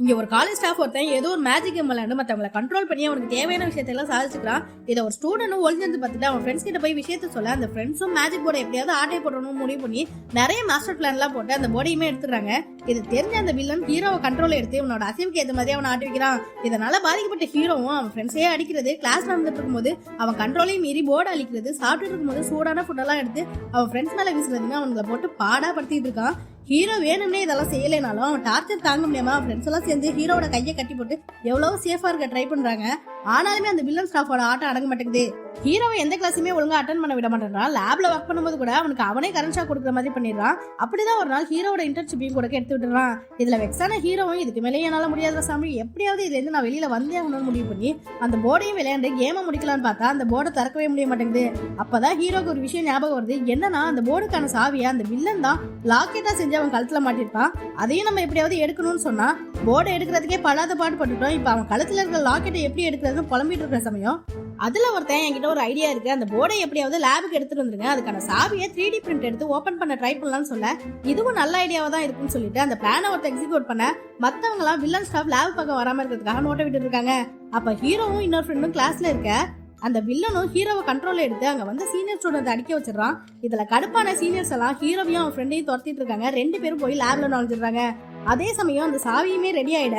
இங்க ஒரு college staff ஒருத்தன் ஏதோ ஒரு மேஜிக் கேம் விளையாண்டு மத்தவங்களை கண்ட்ரோல் பண்ணி அவனுக்கு தேவையான விஷயத்தெல்லாம் சாதிச்சுக்கிறான். இதை ஒரு ஸ்டூடெண்ட் ஒளிஞ்சிருந்து பார்த்துட்டு அவன் ஃப்ரெண்ட்ஸ் கிட்ட போய் விஷயத்த சொல்ல அந்த ஃப்ரெண்ட்ஸும் மேஜிக் போர்டை எப்படியாவது ஆட்டை போடணும்னு முடிவு பண்ணி நிறைய மாஸ்டர் பிளான் எல்லாம் போட்டு அந்த போர்டையுமே எடுத்துறாங்க. இது தெரிஞ்ச அந்த வில்லன் ஹீரோவை கண்ட்ரோல் எடுத்து இவனோட அசைவுக்கு ஏற்ற மாதிரி அவன் ஆட்டி வைக்கிறான். இதனால பாதிக்கப்பட்ட ஹீரோவும் அவன் ஃப்ரெண்ட்ஸே அடிக்கிறது, கிளாஸ் நடந்துட்டு இருக்கும்போது அவன் கண்ட்ரோலையும் மீறி போர்டு அழிக்கிறது, சாப்பிட்டுட்டு இருக்கும்போது சூடான ஃபுட்டெல்லாம் எடுத்து அவன் ஃப்ரெண்ட்ஸ் மேல வீசுறதுன்னு அவங்களை போட்டு பாடா படுத்திட்டு இருக்கான். ஹீரோ வேணும்னே இதெல்லாம் செய்யலைனாலும் அவன் டார்ச்சர் தாங்க முடியாம அவன் ஃப்ரெண்ட்ஸ் எல்லாம் சேர்ந்து ஹீரோட கையை கட்டி போட்டு எவ்வளவு சேஃபா இருக்க ட்ரை பண்றாங்க. ஆனாலுமே அந்த வில்லன் ஸ்டாஃபோட ஆட்டம் அடங்க மாட்டேங்குது. ஹீரோவை எந்த கிளாஸுமே ஒழுங்கா அட்டன் பண்ண விட மாட்டேன்றான். லேப்ல ஒர்க் பண்ணும்போது கூட அவனுக்கு அவனே கரண்ட் ஷாக் கொடுக்குற மாதிரி பண்ணிடுறான். அப்படிதான் ஒரு நாள் ஹீரோட இன்டர்ன்ஷிப்பையும் கூட எடுத்து விட்டுறான். இதுல வெக்ஸான ஹீரோவும் இதுக்கு மேலே என்னால முடியாத சாமி எப்படியாவது இதுல இருந்து நான் வெளியில வந்தே ஆகணும்னு முடிவு பண்ணி அந்த போர்டையும் விளையாண்டு கேமை முடிக்கலான்னு பார்த்தா அந்த போர்டை திறக்கவே முடிய மாட்டேங்குது. அப்பதான் ஹீரோக்கு ஒரு விஷயம் ஞாபகம் வருது. என்னன்னா அந்த போர்டுக்கான சாவியை அந்த வில்லன் தான் லாக்கெட்டா செஞ்சு அவன் கழுத்துல மாட்டிருப்பான். அதையும் நம்ம எப்படியாவது எடுக்கணும்னு சொன்னா போர்டை எடுக்கிறதுக்கே படாத பாட்டு பட்டுட்டோம். இப்ப அவன் கழுத்துல இருக்கிற லாக்கெட்டை எப்படி எடுக்கிறதுன்னு புலம்பிட்டு இருக்கிற சமயம் அதுல ஒருத்தன் என்கிட்ட ஒரு ஐடியா இருக்கு, அந்த போர்டை எப்படியாவது லேபுக்கு எடுத்துட்டு வந்துருங்க, அதுக்கான சாவியை 3D பிரிண்ட் எடுத்து ஓபன் பண்ண ட்ரை பண்ணலாம்னு சொல்ல இதுவும் நல்ல ஐடியாவா தான் இருக்குன்னு சொல்லிட்டு அந்த பிளானை ஒருத்தர் எக்ஸிக்யூட் பண்ண மத்தவங்க எல்லாம் வில்லன் ஸ்டாஃப் லேப் பக்கம் வராம இருக்கிறதுக்காக நோட்டை விட்டு இருக்காங்க. அப்ப ஹீரோவும் இன்னொரு ஃப்ரெண்டும் கிளாஸ்ல இருக்க அந்த வில்லனும் ஹீரோவை கண்ட்ரோல் எடுத்து அங்க வந்து சீனியர் ஸ்டூடெண்ட் அடிக்க வச்சிடறான். இதுல கடுப்பான சீனியர்ஸ் எல்லாம் ஹீரோவையும் அவன் ஃப்ரெண்டையும் துரத்திட்டு இருக்காங்க. 2 பேரும் போய் லேப்ல நுழைஞ்சிடுறாங்க. அதே சமயம் அந்த சாவியுமே ரெடி ஆயிட,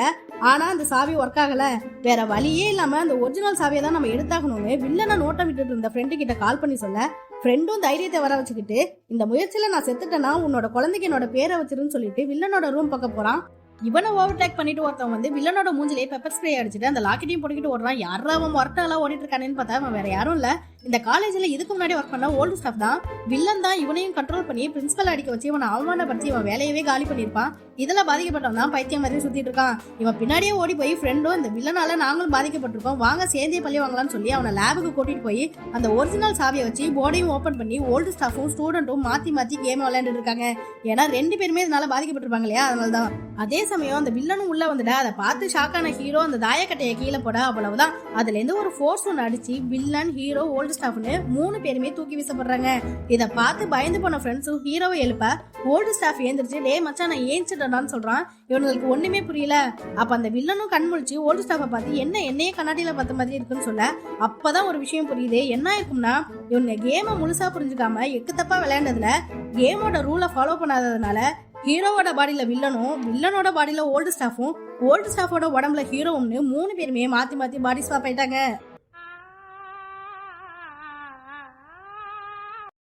ஆனா அந்த சாவி ஒர்க் ஆகல. வேற வழியே இல்லாம அந்த ஒரிஜினல் சாவியை தான் நம்ம எடுத்தாகணும்னு வில்லனை நோட்டை விட்டுட்டு இருந்த ஃப்ரெண்டு கிட்ட கால் பண்ணி சொல்ல ஃப்ரெண்டும் தைரியத்தை வர வச்சுக்கிட்டு இந்த முயற்சியில நான் செத்துட்டேன்னா உன்னோட குழந்தைக்கு என்னோட பேரை வச்சிருன்னு சொல்லிட்டு வில்லனோட ரூம் பக்கம் போறான். இவனை ஓவர்டேக் பண்ணிட்டு ஒருத்தவன் வந்து வில்லனோட மூஞ்சிலே பெப்பர் ஸ்ப்ரே அடிச்சுட்டு அந்த லாக்கெட்டையும் போட்டுக்கிட்டு ஓடுறான். யாரா அவன் ஒர்க்கெல்லாம் ஓடிட்டு இருக்கானேன்னு பார்த்தா அவன் வேற யாரும் இல்ல, இந்த காலேஜ்ல இதுக்கு முன்னாடி ஒர்க் பண்ண ஓல்டு ஸ்டாஃப் தான். வில்லன் தான் இவனையும் கண்ட்ரோல் பண்ணி பிரின்சிபல் அடிக்க வச்சு இவனை அவமானப்படுத்தி இவன் வேலையவே காலி பண்ணிருப்பான். இதுல பாதிக்கப்பட்டவன் தான் பைத்தியம் மாதிரி சுத்திட்டு இருக்கான். இவன் பின்னாடியே ஓடி போய் ஃப்ரெண்டும் இந்த வில்லனால நாங்களும் பாதிக்கப்பட்டிருக்கோம், வாங்க சேர்ந்தே பள்ளி வாங்கலாம்னு சொல்லி அவனை லேபுக்கு கூட்டிட்டு போய் அந்த ஒரிஜினல் சாவியை வச்சு போர்டையும் ஓபன் பண்ணி ஓல்டு ஸ்டாஃபும் ஸ்டூடெண்ட்டும் மாத்தி மாத்தி கேம் விளையாண்டு இருக்காங்க. ஏன்னா 2 பேருமே இதனால பாதிக்கப்பட்டிருப்பாங்க இல்லையா, அதனாலதான். அதே சமயம் அந்த வில்லனும் உள்ள வந்துட அதை பார்த்து ஷாக்கான ஹீரோ அந்த தாயக்கட்டையை கீழே போட அவ்வளவுதான் அதுல இருந்து ஒரு ஃபோர்ஸ் ஒன்று அடிச்சு வில்லன் ஹீரோ ஓல்டு ஸ்டாஃப்னு 3 பேருமே தூக்கி வீசப்படுறாங்க. இதை பார்த்து பயந்து போன ஃப்ரெண்ட்ஸும் ஹீரோவை எழுப்ப ஓல்டு ஸ்டாஃப் ஏந்திரிச்சு டே மச்சான் நான் ஏஞ்சிட்டேன்னு சொல்றான். இவனுக்கு ஒண்ணுமே புரியல. அப்ப அந்த வில்லனும் கண் முழிச்சு ஓல்டு ஸ்டாஃபை பார்த்து என்னையே கண்ணாடியில பார்த்த மாதிரி இருக்குன்னு சொல்ல அப்பதான் ஒரு விஷயம் புரியுது. என்ன இருக்கும்னா இவங்க கேமை முழுசா புரிஞ்சுக்காம எக்கு தப்பா விளையாண்டதுல கேமோட ரூலை ஃபாலோ பண்ணாததுனால ஹீரோவோட பாடியில வில்லனும் வில்லனோட பாடியில ஓல்டு ஸ்டாஃபும் ஓல்டு ஸ்டாஃபோட உடம்புல ஹீரோவும்னு 3 பேருமே மாத்தி மாத்தி பாடி ஸ்வாப் ஆயிட்டாங்க.